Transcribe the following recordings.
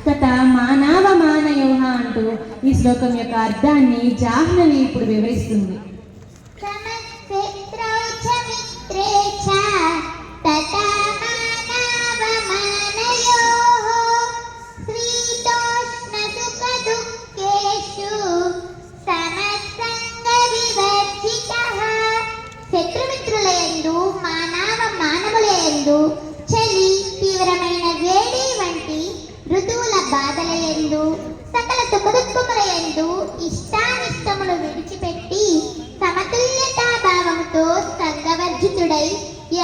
తత మానవ మానయోహ అంటూ ఈ శ్లోకం యొక్క అర్థాన్ని జాహ్నవి ఇప్పుడు వివరిస్తుంది. శత్రుమిత్రులయందు మానవులయందు చలి, తీవ్రమైన వేడి వంటి ఋతువుల బాధలయందు సకల సుఖదుఖములయందు ఇష్టానిష్టములు విడిచిపెట్టి సమతుల్యతాభావముతో సంగవర్జితుడై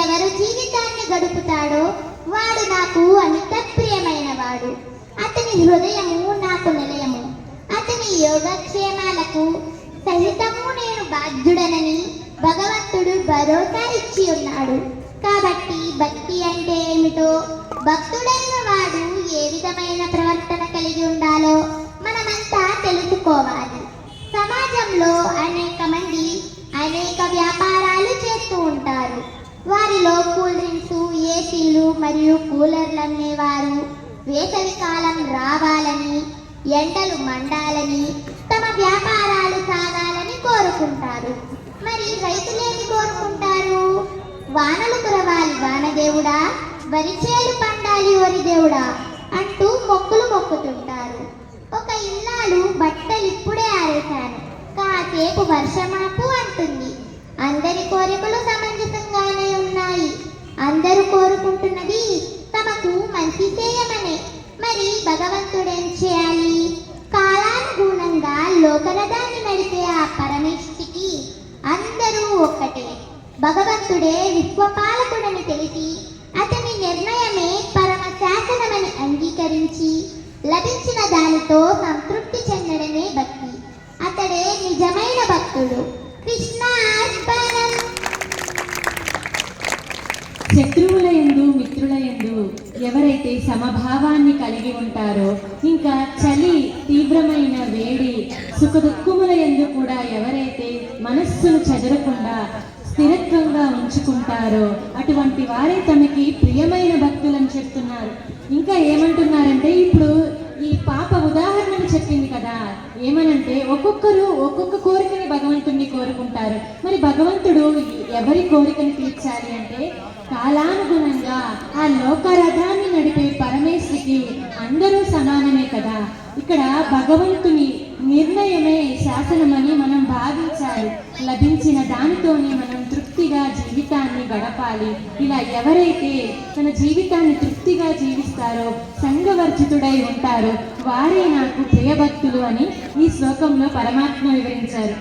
ఎవరు జీవితాన్ని గడుపుతాడో వాడు నాకు అమిత ప్రియమైన వాడు. అతని హృదయము నాకు నిలయము. అతని యోగక్షేమాలకు సహితము నేను బాధ్యుడనని భగవంతుడు భరోసా ఇచ్చి ఉన్నాడు. కాబట్టి భక్తి అంటే ఏమిటో, భక్తుడైన వాడు ఏ విధమైన ప్రవర్తన కలిగి ఉండాలో మనమంతా తెలుసుకోవాలి. సమాజంలో అనేక మంది అనేక వ్యాపారాలు చేస్తూ ఉంటారు. వారిలో కూల్ డ్రింక్స్, ఏసీలు మరియు కూలర్లు అమ్మేవారు వేసవి కాలం రావాలని, ఎండలు మండాలని, తమ వ్యాపారాలు సాగాలని కోరుకుంటారు. మరి రైతులేమి కోరుకుంటారు? వానలు కురవాలి వానదేవుడా, వరిచేలు పండాలి వరిదేవుడా అంటూ మొక్కులు మొక్కుతుంటారు. ఒక ఇల్లాలు బట్టలు ఇప్పుడే ఆరేశాను, కాసేపు వర్షమాపు అంటుంది. అందరి కోరికలు సమంజసంగానే ఉన్నాయి. అందరూ కోరుకుంటున్నది తమకు మంచి చేయమనే. మరి భగవంతుడేం చేయాలి? కాలానుగుణంగా లోకరథాన్ని నడిపే ఆ పరమేష్ఠికి అందరూ ఒక్కటే. భగవంతుడే విశ్వపాలకుడని తెలిసి అతని నిర్ణయమే పరమ శాసనమని అంగీకరించి లభించిన దానితో సంతృప్తి చెందడమే భక్తి. అతడే నిజమైన భక్తుడు. కృష్ణార్పణం. శత్రువులయందు మిత్రులయందు ఎవరైతే సమభావాన్ని కలిగి ఉంటారో, ఇంకా చలి, తీవ్రమైన వేడి, సుఖదుఖములయందు కూడా ఎవరైతే మనస్సును చెదరకుండా స్థిరత్వంగా ఉంచుకుంటారో అటువంటి వారే తమకి ప్రియమైన భక్తులని చెప్తున్నారు. ఇంకా ఏమంటున్నారంటే, ఇప్పుడు ఈ పాప ఉదాహరణలు చెప్పింది కదా, ఏమనంటే ఒక్కొక్కరు ఒక్కొక్క కోరికని భగవంతుడిని కోరుకుంటారు. మరి భగవంతుడు ఎవరి కోరికని తీర్చాలి అంటే, కాలానుగుణంగా ఆ లోకరథాన్ని నడిపే పరమేశ్వరికి అందరూ సమానమే కదా. ఇక్కడ భగవంతుని నిర్ణయమే శాసనమని మనం భావించాలి. లభించిన దానితోనే మనం తృప్తిగా జీవితాన్ని గడపాలి. ఇలా ఎవరైతే తన జీవితాన్ని తృప్తిగా జీవిస్తారో, సంఘవర్జితుడై ఉంటారో వారే నాకు ప్రియభక్తులు అని ఈ శ్లోకంలో పరమాత్మ వివరించారు.